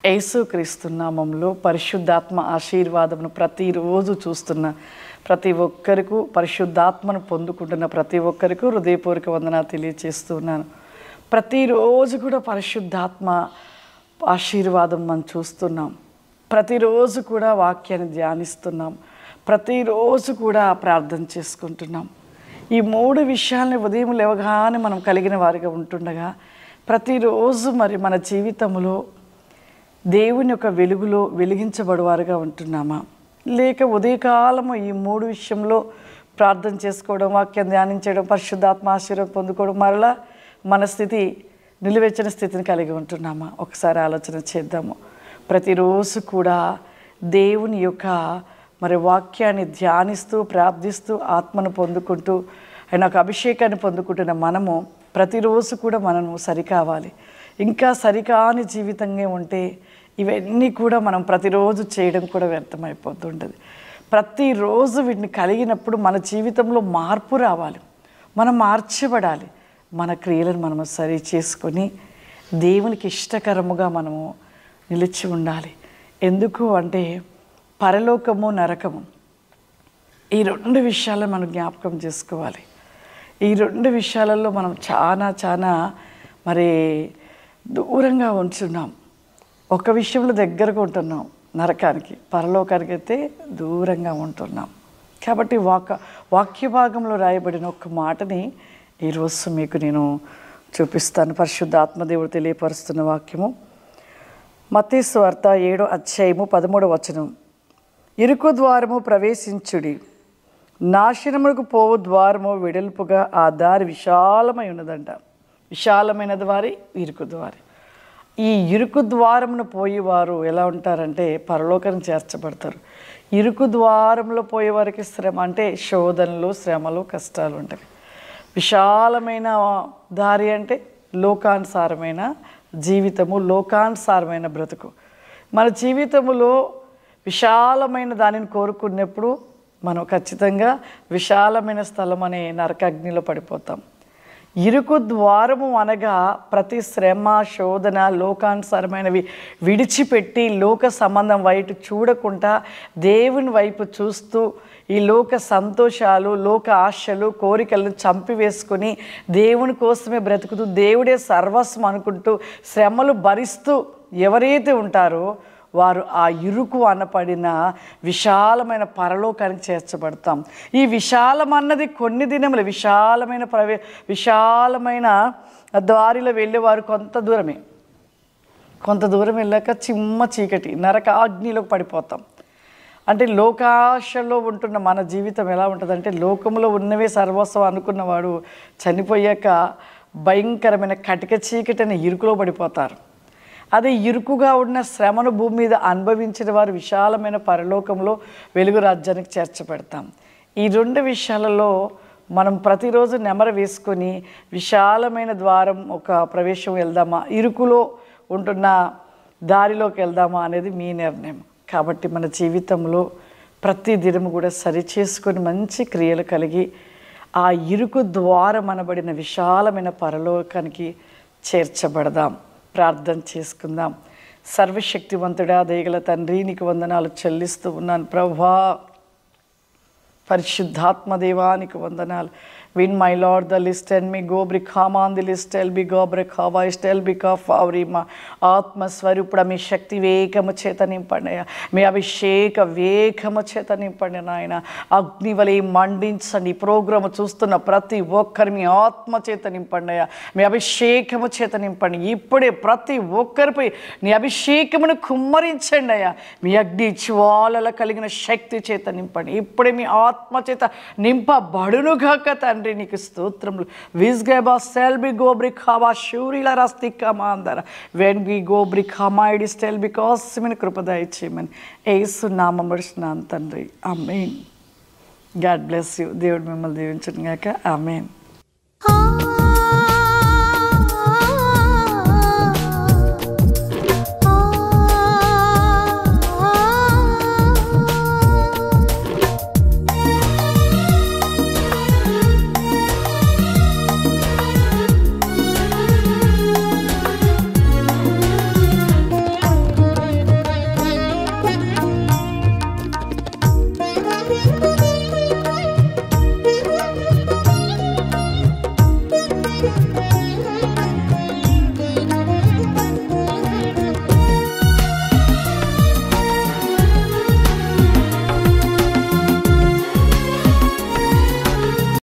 యేసుక్రీస్తు నామములో పరిశుద్ధాత్మ ఆశీర్వాదమును ప్రతిరోజు చూస్తున్న ప్రతి ఒక్కరికి, పరిశుద్ధాత్మను పొందుకుంటున్న ప్రతి ఒక్కరికి హృదయపూర్వక వందనాలు తెలియజేస్తున్నాను. ప్రతిరోజు కూడా పరిశుద్ధాత్మ ఆశీర్వాదం మనం చూస్తున్నాం. ప్రతిరోజు కూడా వాక్యాన్ని ధ్యానిస్తున్నాం. ప్రతిరోజు కూడా ప్రార్థన చేసుకుంటున్నాం. ఈ 3 విషయాలని ఉదయం లేవగానే మనం కలిగిన వారిగా ఉంటుండగా ప్రతిరోజు మరి మన జీవితంలో దేవుని యొక్క వెలుగులో వెలిగించబడువారుగా ఉంటున్నామా, లేక ఉదయకాలము ఈ 3 విషయంలో ప్రార్థన చేసుకోవడం, వాక్యం ధ్యానించడం, పరిశుద్ధాత్మ ఆశీర్వాదం పొందుకోవడం, మరలా మన స్థితి నిలువెచ్చని స్థితిని కలిగి ఉంటున్నామా? ఒకసారి ఆలోచన చేద్దాము. ప్రతిరోజు కూడా దేవుని యొక్క మరి వాక్యాన్ని ధ్యానిస్తూ ప్రార్థిస్తూ ఆత్మను పొందుకుంటూ ఆయన ఒక అభిషేకాన్ని పొందుకుంటున్న మనము ప్రతిరోజు కూడా మనము సరికావాలి. ఇంకా సరికాని జీవితంగా ఉంటే ఇవన్నీ కూడా మనం ప్రతిరోజు చేయడం కూడా వ్యర్థమైపోతుంటుంది. ప్రతిరోజు వీటిని కలిగినప్పుడు మన జీవితంలో మార్పు రావాలి, మనం మార్చబడాలి. మన క్రియలను మనము సరి చేసుకొని దేవునికి ఇష్టకరముగా మనము నిలిచి ఉండాలి. ఎందుకు అంటే పరలోకము నరకము ఈ 2 విషయాలను మనం జ్ఞాపకం చేసుకోవాలి. ఈ 2 విషయాలలో మనం చాలా మరి దూరంగా ఉంటున్నాం. ఒక విషయంలో దగ్గరగా ఉంటున్నాం, నరకానికి, పరలోకానికి అయితే దూరంగా ఉంటున్నాం. కాబట్టి వాక్య భాగంలో రాయబడిన ఒక మాటని ఈరోజు మీకు నేను చూపిస్తాను. పరిశుద్ధ ఆత్మదేవుడు తెలియపరుస్తున్న వాక్యము మత్తయి సువార్త 7వ అధ్యాయము 13వ వచనం. ఇరుకు ద్వారము ప్రవేశించుడి, నాశనములకు పోవు ద్వారము వెడల్పుగా, ఆ దారి విశాలమై ఉన్నదంట. విశాలమైన ద్వారి ఇరుకు ద్వారి. ఈ ఇరుకు ద్వారమును పోయేవారు ఎలా ఉంటారంటే పరలోకానికి చేర్చబడతారు. ఇరుకు ద్వారంలో పోయేవారికి శ్రమ అంటే శోధనలు, శ్రమలు, కష్టాలు ఉంటాయి. విశాలమైన దారి అంటే లోకానుసారమైన జీవితము, లోకానుసారమైన బ్రతుకు. మన జీవితములో విశాలమైన దానిని కోరుకున్నప్పుడు మనం ఖచ్చితంగా విశాలమైన స్థలం అనే నరకాగ్నిలో పడిపోతాం. ఇరుకు ద్వారము అనగా ప్రతి శ్రమ, శోధన, లోకానుసారమైనవి విడిచిపెట్టి లోక సంబంధం వైపు చూడకుండా దేవుని వైపు చూస్తూ ఈ లోక సంతోషాలు, లోక ఆశలు, కోరికలను చంపివేసుకొని దేవుని కోసమే బ్రతుకుతూ దేవుడే సర్వస్వం అనుకుంటూ శ్రమలు భరిస్తూ ఎవరైతే ఉంటారో వారు ఆ ఇరుకు అనపడిన విశాలమైన పరలోకానికి చేర్చబడతాం. ఈ విశాలమన్నది కొన్ని దినములు విశాలమైన దారిలో వెళ్ళేవారు కొంత దూరం వెళ్ళాక చిమ్మ చీకటి నరకాగ్నిలోకి పడిపోతాం. అంటే లోకాశలో ఉంటున్న మన జీవితం ఎలా ఉంటుందంటే లోకంలో ఉన్నవే సర్వస్వం అనుకున్నవాడు చనిపోయాక భయంకరమైన కటిక చీకటి అనే ఇరుకులో పడిపోతారు. అదే ఇరుకుగా ఉన్న శ్రమను భూమి మీద అనుభవించిన వారు విశాలమైన పరలోకంలో వెలుగు రాజ్యానికి చేర్చబడతాం. ఈ 2 విషయాలలో మనం ప్రతిరోజు నెమర వేసుకొని విశాలమైన ద్వారం ఒక ప్రవేశం వెళ్దామా, ఇరుకులో ఉంటున్న దారిలోకి వెళ్దామా అనేది మీ నిర్ణయం. కాబట్టి మన జీవితంలో ప్రతి దినము కూడా సరిచేసుకొని మంచి క్రియలు కలిగి ఆ ఇరుకు ద్వారం అనబడిన విశాలమైన పరలోకానికి చేర్చబడదాం. ప్రార్థన చేసుకుందాం. సర్వశక్తివంతుడా, దయగల తండ్రి, నీకు వందనాలు చెల్లిస్తూ ఉన్నాను ప్రభువా. పరిశుద్ధాత్మ దేవానికి వందనాలు. Win my Lord the list and me go brikhama on the list el be go brikhava estel bika favrima ఆత్మస్వరూపుడ మీ శక్తి వేగము చేత నింపండియా, మీ అభిషేక వేగము చేత నింపండి నాయన. అగ్నివలే మండించండి. ప్రోగ్రాము చూస్తున్న ప్రతి ఒక్కరి మీ ఆత్మ చేత నింపండియా, మీ అభిషేకము చేత నింపండి. ఇప్పుడే ప్రతి ఒక్కరిపై నీ అభిషేకమును కుమ్మరించండి అయ్యా. మీ అగ్ని జ్వాలల కలిగిన శక్తి చేత నింపండి. ఇప్పుడే మీ ఆత్మ చేత నింపబడునుగాక తండ్రి. నీకు స్తోత్రములు. విజ్గబా సెల్బి గోబ్రిఖాబా షూరిల రస్తికమాందర వెన్ వి గోబ్రిఖామా ఇడి స్టెల్ బికాస్ మన కృప దయచేయమని యేసు నామములో అడుగుచున్నాను తండ్రి. ఆమేన్. God bless you. దేవుడు మిమ్మల్ని దీవించును గాక. ఆమేన్.